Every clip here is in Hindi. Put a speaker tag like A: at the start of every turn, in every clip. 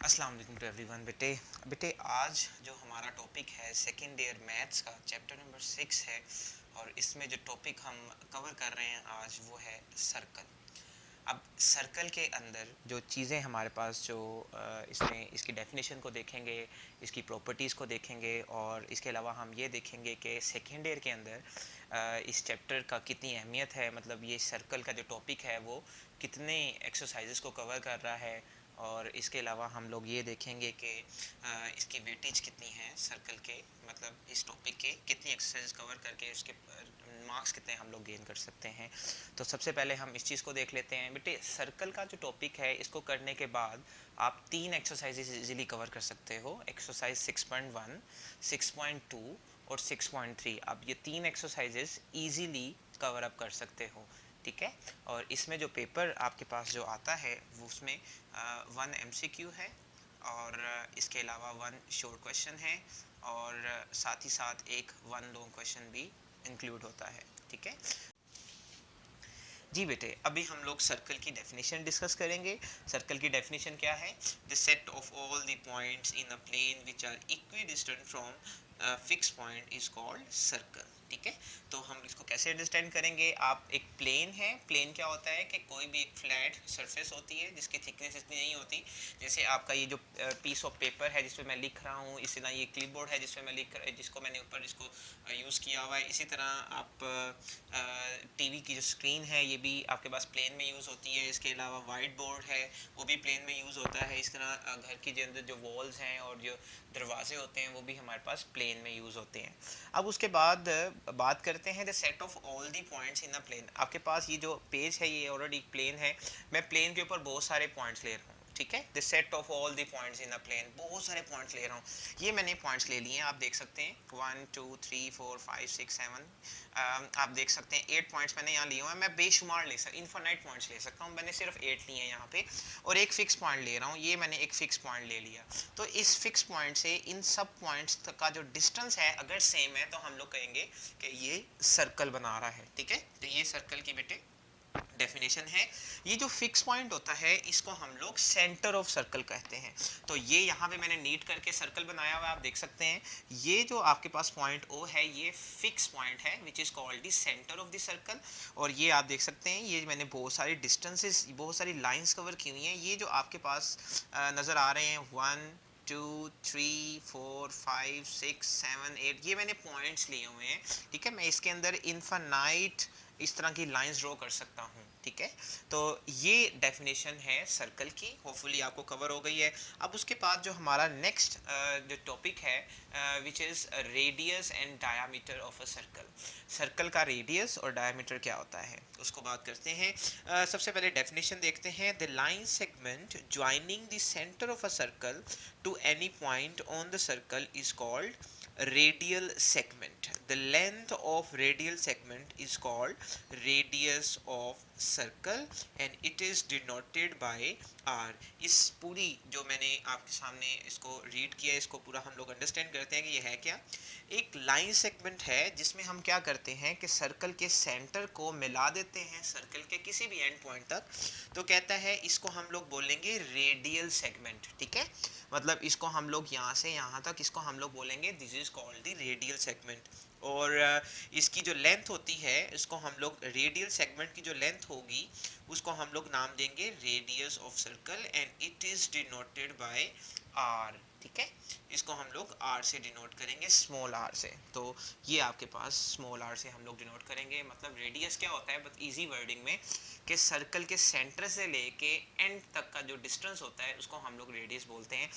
A: अस्सलाम वालेकुम टू एवरीवन। बेटे बेटे आज जो हमारा टॉपिक है सेकेंड ईयर मैथ्स का चैप्टर नंबर 6 है और इसमें जो टॉपिक हम कवर कर रहे हैं आज वो है सर्कल। अब सर्कल के अंदर जो चीज़ें हमारे पास जो इसमें इसकी डेफिनेशन को देखेंगे, इसकी प्रॉपर्टीज़ को देखेंगे और इसके अलावा हम ये देखेंगे कि सेकेंड ईयर के अंदर इस चैप्टर का कितनी अहमियत है, मतलब ये सर्कल का जो टॉपिक है वो कितने एक्सरसाइजेस को कवर कर रहा है। और इसके अलावा हम लोग ये देखेंगे कि इसकी वेटेज कितनी है सर्कल के, मतलब इस टॉपिक के कितनी एक्सरसाइज कवर करके उसके मार्क्स कितने हम लोग गेन कर सकते हैं। तो सबसे पहले हम इस चीज़ को देख लेते हैं। बेटे सर्कल का जो टॉपिक है इसको करने के बाद आप 3 एक्सरसाइजेज इजीली कवर कर सकते हो। एक्सरसाइज 6.1, 6.2 और 6.3। आप ये 3 एक्सरसाइजेज इजीली कवर अप कर सकते हो, ठीक है। और इसमें जो पेपर आपके पास जो आता है वो उसमें 1 MCQ है और इसके अलावा 1 शॉर्ट क्वेश्चन है और साथ ही साथ एक 1 लॉन्ग क्वेश्चन भी इंक्लूड होता है, ठीक है। जी बेटे, अभी हम लोग सर्कल की डेफिनेशन डिस्कस करेंगे। सर्कल की डेफिनेशन क्या है? The set of all the points in a plane which are equidistant from fix point is called circle, ठीक है। तो हम इसको कैसे अंडरस्टैंड करेंगे? आप एक प्लेन है, प्लेन क्या होता है कि कोई भी एक फ्लैट सरफेस होती है जिसकी थिकनेस इतनी नहीं होती। जैसे आपका ये जो पीस ऑफ पेपर है जिसपे मैं लिख रहा हूँ, इसी तरह ये क्लिपबोर्ड है जिसपे मैं लिख जिसको मैंने ऊपर इसको यूज़ किया हुआ है। इसी तरह आप टीवी की जो स्क्रीन है ये भी आपके पास प्लेन में यूज़ होती है। इसके अलावा वाइट बोर्ड है वो भी प्लेन में यूज़ होता है। इस तरह घर की जो अंदर जो वॉल्स हैं और जो दरवाजे होते हैं वो भी हमारे पास प्लेन में यूज़ होते हैं। अब उसके बाद बात करते हैं the set of all the points in a plane. आपके पास ये जो पेज है ये ऑलरेडी प्लेन है, मैं प्लेन के ऊपर बहुत सारे पॉइंट्स ले रहा हूँ, ठीक है। The set of all the points in a plane, बहुत सारे पॉइंट्स ले रहा हूँ। ये मैंने पॉइंट्स ले लिए हैं, आप देख सकते हैं 1 2 3 4 5 6 7। आप देख सकते हैं 8 पॉइंट्स मैंने यहाँ लिए हुए हैं। मैं बेशुमार ले सकता, इनफाइनाइट पॉइंट्स ले सकता हूँ, मैंने सिर्फ 8 लिए हैं यहाँ पे और एक फिक्स पॉइंट ले रहा हूँ। ये मैंने एक फिक्स पॉइंट ले लिया। तो इस फिक्स पॉइंट से इन सब पॉइंट्स का जो डिस्टेंस है अगर सेम है तो हम लोग कहेंगे कि ये सर्कल बना रहा है, ठीक है। तो ये सर्कल की बेटे डेफिनेशन है। ये जो फिक्स पॉइंट होता है इसको हम लोग सेंटर ऑफ सर्कल कहते हैं। तो ये यहाँ पे मैंने नीट करके सर्कल बनाया हुआ है, आप देख सकते हैं। ये जो आपके पास पॉइंट ओ है ये फिक्स पॉइंट है which is called the centre of the circle. और ये आप देख सकते हैं, ये मैंने बहुत सारी डिस्टेंसेस, बहुत सारी लाइंस कवर की हुई हैं। ये जो आपके पास नज़र आ रहे हैं 1 2 3 4 5 6 7 8, ये मैंने पॉइंट्स लिए हुए हैं, ठीक है। मैं इसके अंदर इनफाइनाइट इस तरह की लाइंस ड्रॉ कर सकता हूँ, ठीक है। तो ये डेफिनेशन है सर्कल की, होपफुली आपको कवर हो गई है। अब उसके बाद जो हमारा नेक्स्ट जो टॉपिक है which is radius and diameter of a circle. Circle का रेडियस और डायामीटर क्या होता है उसको बात करते हैं। सबसे पहले डेफिनेशन देखते हैं। The line segment joining the centre of a circle to any point on the circle is called radial segment. The length of radial segment is called radius of circle and it is denoted by r. इस पूरी जो मैंने आपके सामने इसको रीड किया, इसको पूरा हम लोग अंडरस्टैंड करते हैं कि ये है क्या। एक लाइन सेगमेंट है जिसमें हम क्या करते हैं कि सर्कल के सेंटर को मिला देते हैं सर्कल के किसी भी एंड पॉइंट तक। तो कहता है इसको हम लोग बोलेंगे रेडियल सेगमेंट, ठीक है। मतलब इसको हम लोग यहाँ से यहाँ तक इसको हम लोग बोलेंगे this is called the radial segment. और इसकी जो लेंथ होती है इसको हम लोग रेडियल सेगमेंट की जो लेंथ होगी उसको हम लोग नाम देंगे radius of circle and it is denoted by r, ठीक है। इसको हम लोग आर से डिनोट करेंगे, स्मॉल आर से। तो ये आपके पास स्मॉल आर से हम लोग डिनोट करेंगे। मतलब रेडियस क्या होता है, बस इजी वर्डिंग में, कि सर्कल के सेंटर से लेके एंड तक का जो डिस्टेंस होता है उसको हम लोग रेडियस बोलते हैं।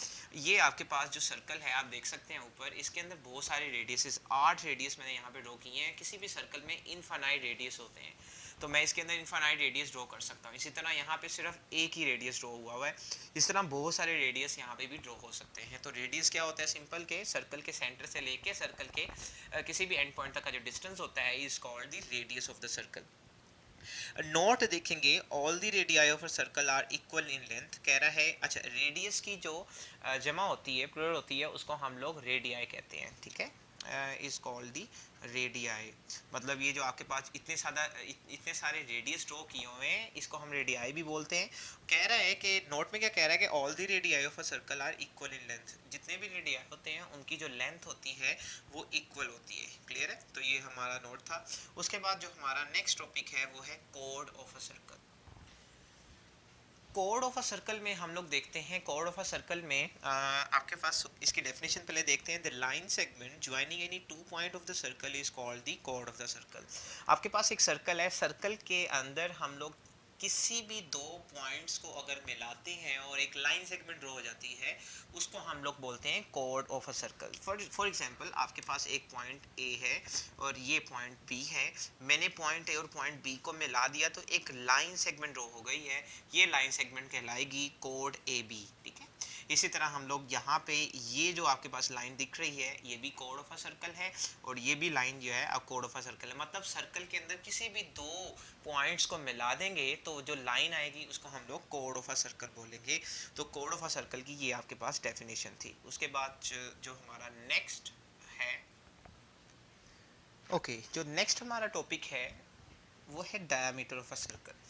A: ये आपके पास जो सर्कल है आप देख सकते हैं ऊपर, इसके अंदर बहुत सारे रेडियसेस, 8 रेडियस मैंने यहाँ पे ड्रॉ किए हैं। किसी भी सर्कल में इनफाइनाइट रेडियस होते हैं तो मैं इसके अंदर इनफाइनाइट रेडियस ड्रॉ कर सकता हूँ। इसी तरह यहाँ पे सिर्फ एक ही रेडियस ड्रॉ हुआ है, इस तरह बहुत सारे रेडियस यहाँ पे भी ड्रॉ हो सकते हैं। तो रेडियस क्या होता है, सिंपल के सर्कल के सेंटर से लेके सर्कल के किसी भी एंड पॉइंट तक का जो डिस्टेंस होता है is called the radius of the circle. Note देखेंगे all the radii of a circle are equal in length, कह रहा है। अच्छा, रेडियस की जो जमा होती है, प्लूरल होती है, उसको हम लोग रेडियाई कहते हैं, ठीक है। Is called the radii. मतलब ये जो आपके पास इतने सारे रेडियस ड्रॉ किए हुए हैं, इसको हम रेडियाई भी बोलते हैं। कह रहा है कि नोट में क्या कह रहा है कि all the radii of a circle are equal in length. जितने भी रेडियाई होते हैं उनकी जो लेंथ होती है वो इक्वल होती है। क्लियर है? तो ये हमारा नोट था। उसके बाद जो हमारा नेक्स्ट टॉपिक है वो है code of a circle. Code of a circle में हम लोग देखते हैं, कोड ऑफ अ सर्कल में आपके पास इसकी डेफिनेशन पहले देखते हैं। The line segment joining any two point of the circle is called the code of the circle. आपके पास एक सर्कल है, सर्कल के अंदर हम लोग किसी भी दो पॉइंट्स को अगर मिलाते हैं और एक लाइन सेगमेंट ड्रॉ हो जाती है, उसको हम लोग बोलते हैं code of a circle. For example आपके पास एक पॉइंट ए है और ये पॉइंट बी है। मैंने पॉइंट ए और पॉइंट बी को मिला दिया तो एक लाइन सेगमेंट ड्रॉ हो गई है। ये लाइन सेगमेंट कहलाएगी कोड ए बी। ठीक है? इसी तरह हम लोग यहाँ पे ये जो आपके पास लाइन दिख रही है ये भी कोड ऑफ अ सर्कल है और ये भी लाइन जो है अब कोड ऑफ अ सर्कल है। मतलब सर्कल के अंदर किसी भी दो पॉइंट्स को मिला देंगे तो जो लाइन आएगी उसको हम लोग कोड ऑफ अ सर्कल बोलेंगे। तो कोड ऑफ अ सर्कल की ये आपके पास डेफिनेशन थी। उसके बाद जो हमारा नेक्स्ट है, ओके, जो नेक्स्ट हमारा टॉपिक है वो है डायमीटर ऑफ अ सर्कल।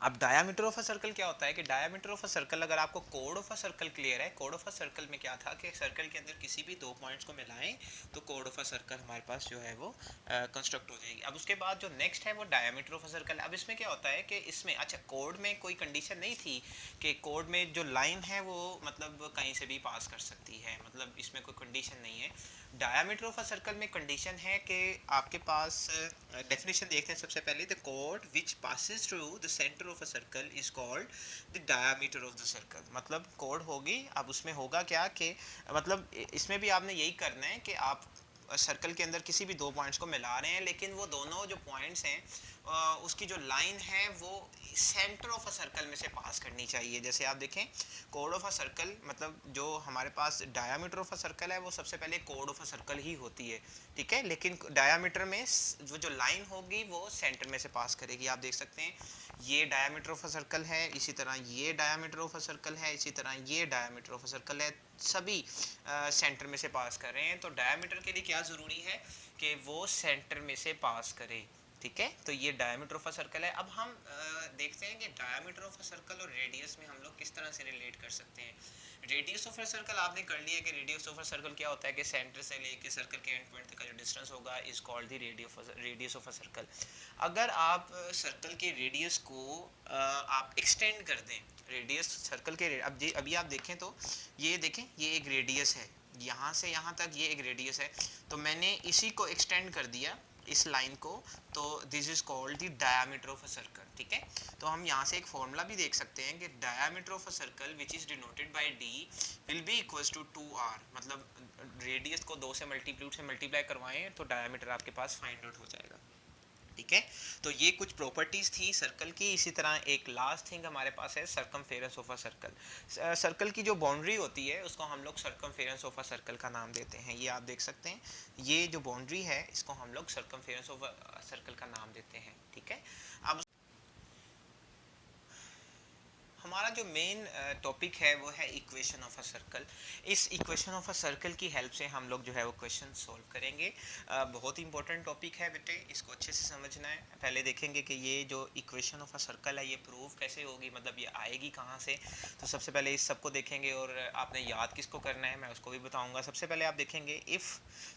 A: अब डायामीटर ऑफ अ सर्कल क्या होता है कि डायामीटर ऑफ अ सर्कल, अगर आपको code of a circle clear है, कोड ऑफ अ सर्कल में क्या था कि सर्कल के अंदर किसी भी दो पॉइंट्स को मिलाएं तो कोड ऑफ अ सर्कल हमारे पास जो है वो कंस्ट्रक्ट हो जाएगी। अब उसके बाद जो नेक्स्ट है वो डायामीटर ऑफ अ सर्कल। अब इसमें क्या होता है कि इसमें अच्छा कोड में कोई कंडीशन नहीं थी कि कोड में जो लाइन है वो मतलब कहीं से भी पास कर सकती है, मतलब इसमें कोई कंडीशन नहीं है। डायामीटर ऑफ अ सर्कल में कंडीशन है कि आपके पास डेफिनेशन देखते हैं सबसे पहले। The code which passes through the centre of a circle is called the diameter of the circle. मतलब कोड होगी, अब उसमें होगा क्या कि मतलब इसमें भी आपने यही करना है कि आप सर्कल के अंदर किसी भी दो पॉइंट्स को मिला रहे हैं लेकिन वो दोनों जो पॉइंट्स हैं उसकी जो लाइन है वो सेंटर ऑफ अ सर्कल में से पास करनी चाहिए। जैसे आप देखें कोड ऑफ अ सर्कल, मतलब जो हमारे पास डायामीटर ऑफ अ सर्कल है वो सबसे पहले कोड ऑफ अ सर्कल ही होती है। ठीक है? लेकिन डायामीटर में जो लाइन होगी वो सेंटर में से पास करेगी। आप देख सकते हैं ये डायामीटर ऑफ अ सर्कल है, इसी तरह ये डायामीटर ऑफ अ सर्कल है, इसी तरह ये डायामीटर ऑफ अ सर्कल है, सभी सेंटर में से पास कर रहे हैं। तो डायामीटर के लिए क्या ज़रूरी है कि वो सेंटर में से पास करे। ठीक है? तो ये डायमीटर ऑफ अ सर्कल है। अब हम देखते हैं कि डायमीटर ऑफ अ सर्कल और रेडियस में हम लोग किस तरह से रिलेट कर सकते हैं। रेडियस ऑफ अ सर्कल आपने कर लिया कि रेडियस ऑफ अ सर्कल क्या होता है कि सेंटर से लेके सर्कल के एंड पॉइंट तक का जो डिस्टेंस होगा is called the radius of a circle. अगर आप सर्कल के रेडियस को आप एक्सटेंड कर दें, रेडियस सर्कल के अब जी अभी आप देखें तो ये देखें ये एक रेडियस है, यहाँ से यहाँ तक ये एक रेडियस है, तो मैंने इसी को एक्सटेंड कर दिया इस लाइन को, तो this is called the diameter of a circle. ठीक है? तो हम यहाँ से एक फॉर्मूला भी देख सकते हैं कि diameter of a circle which is denoted by d will be equals to 2r। मतलब रेडियस को 2 से मल्टीप्लाई करवाएं तो डायमीटर आपके पास फाइंड आउट हो जाएगा। ठीक है? तो ये कुछ प्रॉपर्टीज थी सर्कल की। इसी तरह एक लास्ट थिंग हमारे पास है circumference of a circle. Circle की जो बाउंड्री होती है उसको हम लोग सरकमफेरेंस ऑफ अ सर्कल का नाम देते हैं। ये आप देख सकते हैं, ये जो बाउंड्री है इसको हम लोग सरकमफेरेंस ऑफ अ सर्कल का नाम देते हैं। ठीक है? अब हमारा जो मेन टॉपिक है वो है इक्वेशन ऑफ अ सर्कल। इस इक्वेशन ऑफ अ सर्कल की हेल्प से हम लोग जो है वो क्वेश्चन सॉल्व करेंगे। बहुत इंपॉर्टेंट टॉपिक है बेटे, इसको अच्छे से समझना है। पहले देखेंगे कि ये जो इक्वेशन ऑफ अ सर्कल है ये प्रूव कैसे होगी, मतलब ये आएगी कहाँ से। तो सबसे पहले इस सबको देखेंगे और आपने याद किसको करना है मैं उसको भी बताऊँगा। सबसे पहले आप देखेंगे इफ़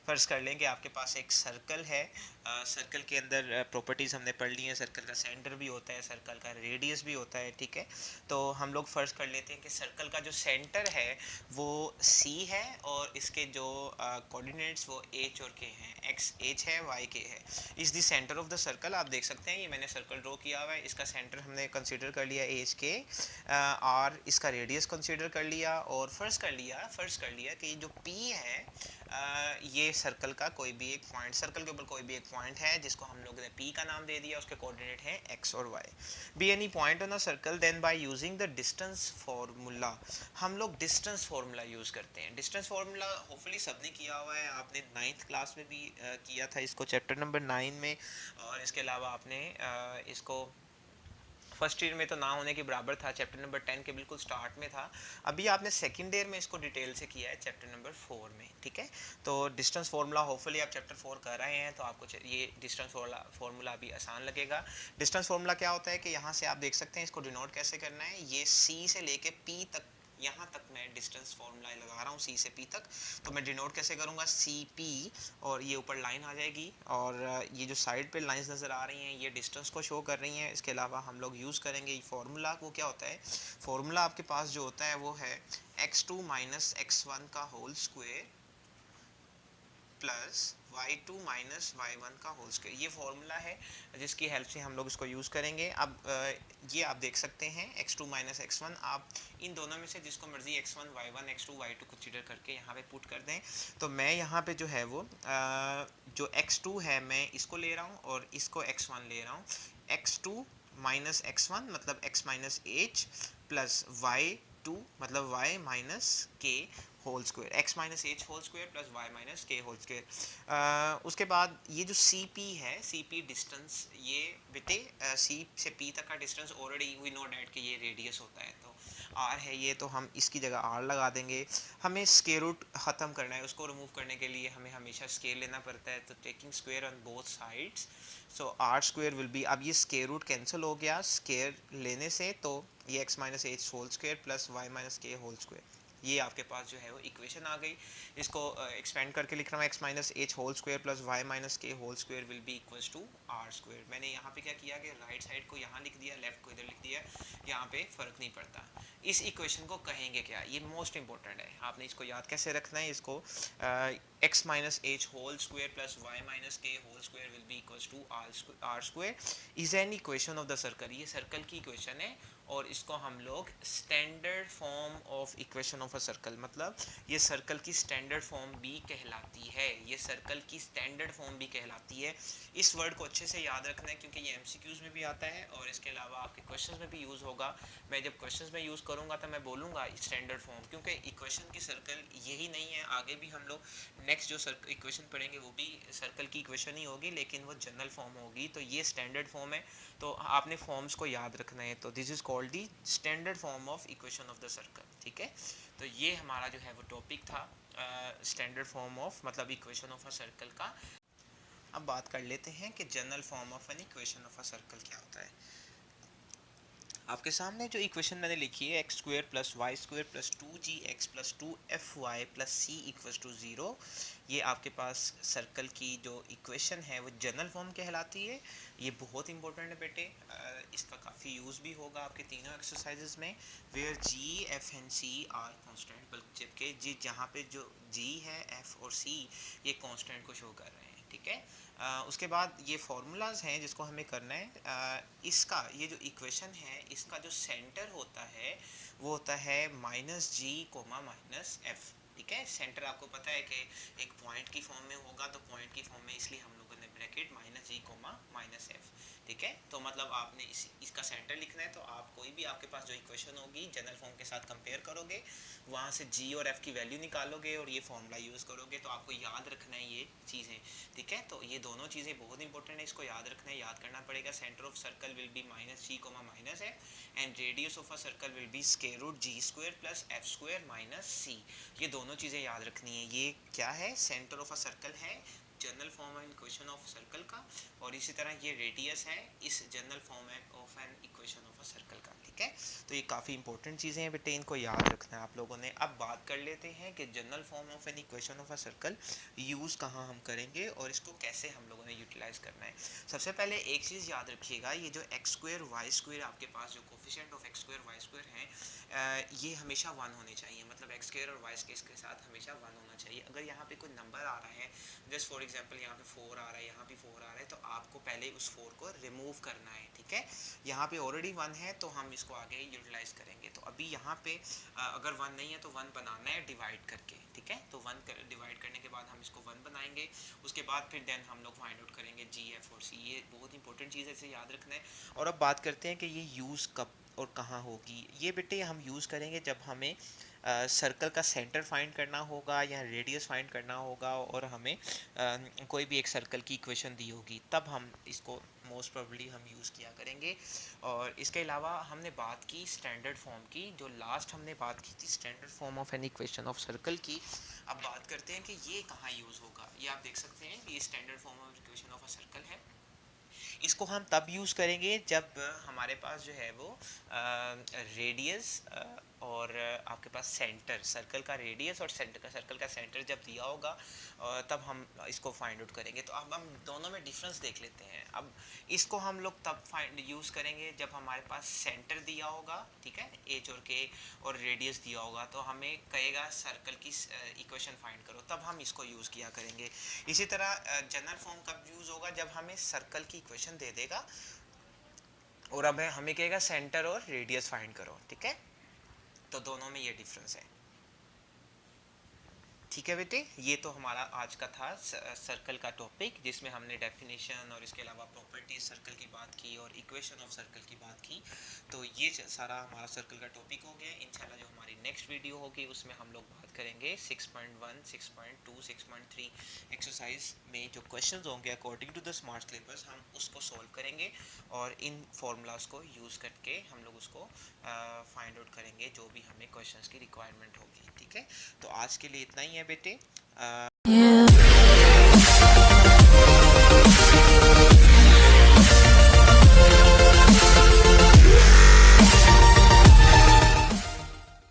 A: फर्ज कर लें कि आपके पास एक सर्कल है। सर्कल के अंदर प्रॉपर्टीज़ हमने पढ़ ली हैं। सर्कल का सेंटर भी होता है, सर्कल का रेडियस भी होता है। ठीक है? तो हम लोग फर्ज कर लेते हैं कि सर्कल का जो सेंटर है वो C है और इसके जो कोऑर्डिनेट्स वो H और K हैं, X H है, Y K है। इस the centre of the circle आप देख सकते हैं, ये मैंने सर्कल ड्रॉ किया हुआ है। इसका सेंटर हमने कंसीडर कर लिया H K और इसका रेडियस कंसीडर कर लिया और फर्ज कर लिया कि जो P है ये सर्कल का कोई भी एक पॉइंट, सर्कल के ऊपर कोई भी एक पॉइंट है जिसको हम लोग ने P का नाम दे दिया, उसके कोऑर्डिनेट हैं X और Y। Be any point on a circle then by using the distance formula. हम लोग डिस्टेंस फार्मूला यूज़ करते हैं। डिस्टेंस फार्मूला होपफुली सबने किया हुआ है, आपने 9th क्लास में भी किया था इसको चैप्टर नंबर 9 में, और इसके अलावा आपने इसको फर्स्ट ईयर में तो ना होने के बराबर था, चैप्टर नंबर 10 के बिल्कुल स्टार्ट में था। अभी आपने सेकंड ईयर में इसको डिटेल से किया है चैप्टर नंबर 4 में, ठीक है। तो डिस्टेंस फार्मूला होपफुली आप चैप्टर 4 कर रहे हैं, तो आपको ये डिस्टेंस फार्मूला अभी आसान लगेगा। डिस्टेंस फार्मूला क्या होता है कि यहाँ से आप देख सकते हैं इसको डिनोट कैसे करना है। ये सी से लेके पी तक, यहाँ तक मैं डिस्टेंस फार्मूला लगा रहा हूँ, सी से पी तक। तो मैं डिनोट कैसे करूँगा, सी पी, और ये ऊपर लाइन आ जाएगी, और ये जो साइड पे लाइंस नज़र आ रही हैं ये डिस्टेंस को शो कर रही हैं। इसके अलावा हम लोग यूज़ करेंगे फार्मूला। वो क्या होता है, फार्मूला आपके पास जो होता है वो है x2 माइनस x1 का whole square plus y2 minus y1 का होल स्क्वायर। ये फार्मूला है जिसकी हेल्प से हम लोग इसको यूज़ करेंगे। अब ये आप देख सकते हैं x2 माइनस x1, आप इन दोनों में से जिसको मर्जी x1 y1 x2 y2 consider करके यहाँ पे पुट कर दें। तो मैं यहाँ पे जो है वो जो x2 है मैं इसको ले रहा हूँ और इसको x1 ले रहा हूँ। x2 माइनस x1 मतलब x minus h plus y2 मतलब y minus k whole square, x minus h whole square plus y minus k whole square. उसके बाद ये जो सी पी है, सी पी डिस्टेंस, ये बेटे सी से पी तक का distance already we know that कि ये रेडियस होता है, तो r है ये, तो हम इसकी जगह r लगा देंगे। हमें स्क्वायर रूट ख़त्म करना है, उसको रिमूव करने के लिए हमें हमेशा स्क्वायर लेना पड़ता है, तो taking square on both sides, so r square will be, अब ये स्क्वायर रूट कैंसिल हो गया स्क्वायर लेने से, तो ये x minus h whole square plus y minus k whole square, ये आपके पास जो है वो इक्वेशन आ गई। इसको एक्सपेंड करके लिख रहा हूँ, x minus h whole square plus y minus k whole square will be equals to r square. मैंने यहाँ पे क्या किया कि राइट साइड को यहाँ लिख दिया, लेफ्ट को इधर लिख दिया, यहाँ पे फ़र्क नहीं पड़ता। इस इक्वेशन को कहेंगे क्या, ये मोस्ट इंपॉर्टेंट है, आपने इसको याद कैसे रखना है। इसको x minus h whole square plus y minus k whole square will be equals to r square is an equation of the circle. ये सर्कल की इक्वेशन है और इसको हम लोग standard form of equation of a circle, मतलब ये सर्कल की स्टैंडर्ड फॉर्म भी कहलाती है, ये सर्कल की स्टैंडर्ड फॉर्म भी कहलाती है। इस वर्ड को अच्छे से याद रखना है क्योंकि ये एमसीक्यूज में भी आता है और इसके अलावा आपके क्वेश्चंस में भी यूज़ होगा। मैं जब क्वेश्चंस में यूज़ करूँगा तो मैं बोलूँगा स्टैंडर्ड फॉर्म, क्योंकि इक्वेशन की सर्कल यही नहीं है, आगे भी हम लोग नेक्स्ट जो इक्वेशन पढ़ेंगे वो भी सर्कल की इक्वेशन ही होगी, लेकिन वो जनरल फॉर्म होगी, तो ये स्टैंडर्ड फॉर्म है। तो आपने फॉर्म्स को याद रखना है, तो this is called the standard form of equation of the circle, ठीक है। तो ये हमारा जो है वो टॉपिक था स्टैंडर्ड फॉर्म ऑफ मतलब इक्वेशन ऑफ अ सर्कल का। अब बात कर लेते हैं कि general form of an equation of a circle क्या होता है। आपके सामने जो इक्वेशन मैंने लिखी है x square plus y square plus 2gx plus 2fy plus c equals to 0, ये आपके पास सर्कल की जो इक्वेशन है वो जनरल फॉर्म कहलाती है। ये बहुत इंपॉर्टेंट है बेटे, इसका काफ़ी यूज़ भी होगा आपके तीनों एक्सरसाइजेज में, where g f and c are constant, बल्कि जबकि जी जहाँ पे जो g है f और c ये कॉन्स्टेंट को शो कर रहे हैं, ठीक है। उसके बाद ये फार्मूलाज हैं जिसको हमें करना है। इसका ये जो इक्वेशन है इसका जो सेंटर होता है वो होता है minus g comma minus F, ठीक है। सेंटर आपको पता है कि एक पॉइंट की फॉर्म में होगा, तो पॉइंट की फॉर्म में इसलिए हम लोगों ने bracket minus g comma minus F, ठीक है। तो मतलब आपने इसका सेंटर लिखना है, तो आप कोई भी आपके पास जो इक्वेशन होगी जनरल फॉर्म के साथ कंपेयर करोगे, वहाँ से जी और एफ की वैल्यू निकालोगे और ये फॉर्मूला यूज़ करोगे, तो आपको याद रखना है ये चीज़ें, ठीक है। तो ये दोनों चीज़ें बहुत इंपॉर्टेंट है, इसको याद रखना है, याद करना पड़ेगा। Centre of circle will be minus g comma minus f and radius of a circle will be square root g square plus f square minus c. ये दोनों चीज़ें याद रखनी है। ये क्या है, सेंटर ऑफ अ सर्कल है general form and equation of circle का, और इसी तरह ये रेडियस है इस general form of an equation of a circle का, ठीक है। तो ये काफ़ी इंपॉर्टेंट चीज़ें हैं बेटे, इनको याद रखना है आप लोगों ने। अब बात कर लेते हैं कि general form of an equation of a circle use कहाँ हम करेंगे और इसको कैसे हम लोगों ने यूटिलाइज़ करना है। सबसे पहले एक चीज़ याद रखिएगा, ये जो एक्स स्क्वायर वाई स्क्वायर आपके पास जो coefficient of x square y square हैं, ये हमेशा 1 होने चाहिए, मतलब एक्स स्क्वायर और वाई स्क्वायर के साथ हमेशा 1 होना चाहिए। अगर यहाँ पे कोई नंबर आ रहा है, जस्ट फॉर एग्जांपल यहाँ पे 4 आ रहा है, यहाँ भी 4 आ रहा है, तो आपको पहले उस 4 को रिमूव करना है, ठीक है। यहाँ पे ऑलरेडी 1 है तो हम इसको आगे यूटिलाइज करेंगे। तो अभी यहाँ पे अगर 1 नहीं है तो 1 बनाना है डिवाइड करके, ठीक है। तो 1 डिवाइड करने के बाद हम इसको 1 बनाएंगे, उसके बाद फिर देन हम लोग फाइंड आउट करेंगे जी एफ और सी। ये बहुत इंपॉर्टेंट चीज़ है, इसे याद रखना है। और अब बात करते हैं कि ये यूज़ कब और कहाँ होगी। ये बेटे हम यूज़ करेंगे जब हमें सर्कल का सेंटर फाइंड करना होगा या रेडियस फाइंड करना होगा और हमें कोई भी एक सर्कल की इक्वेशन दी होगी, तब हम इसको मोस्ट प्रोबेबली हम यूज़ किया करेंगे। और इसके अलावा हमने बात की स्टैंडर्ड फॉर्म की, जो लास्ट हमने बात की थी standard form of an equation of circle की। अब बात करते हैं कि ये कहाँ यूज़ होगा। ये आप देख सकते हैं कि ये standard form of equation of a circle है। इसको हम तब यूज़ करेंगे जब हमारे पास जो है वो रेडियस और आपके पास सेंटर, सर्कल का रेडियस और सर्कल का सेंटर जब दिया होगा, तब हम इसको फाइंड आउट करेंगे। तो अब हम दोनों में डिफरेंस देख लेते हैं। अब इसको हम लोग तब फाइंड यूज़ करेंगे जब हमारे पास सेंटर दिया होगा, ठीक है, एच और के, और रेडियस दिया होगा। तो हमें कहेगा सर्कल की इक्वेशन फाइंड करो, तब हम इसको यूज़ किया करेंगे। इसी तरह जनरल फॉर्म कब यूज़ होगा, जब हमें सर्कल की इक्वेशन दे देगा और अब हमें कहेगा सेंटर और रेडियस फाइंड करो, ठीक है। तो दोनों में ये डिफरेंस है, ठीक है बेटे। ये तो हमारा आज का था सर्कल का टॉपिक, जिसमें हमने डेफिनेशन और इसके अलावा प्रॉपर्टीज सर्कल की बात की और इक्वेशन ऑफ सर्कल की बात की। तो ये सारा हमारा सर्कल का टॉपिक हो गया। इंशाल्लाह जो हमारी नेक्स्ट वीडियो होगी उसमें हम लोग बात करेंगे 6.1, 6.2, 6.3 एक्सरसाइज में जो क्वेश्चंस होंगे according to the smart syllabus, हम उसको सॉल्व करेंगे और इन फॉर्मूलाज को यूज़ करके हम लोग उसको फाइंड आउट करेंगे जो भी हमें क्वेश्चंस की रिक्वायरमेंट होगी, ठीक है। तो आज के लिए इतना ही है बेटे।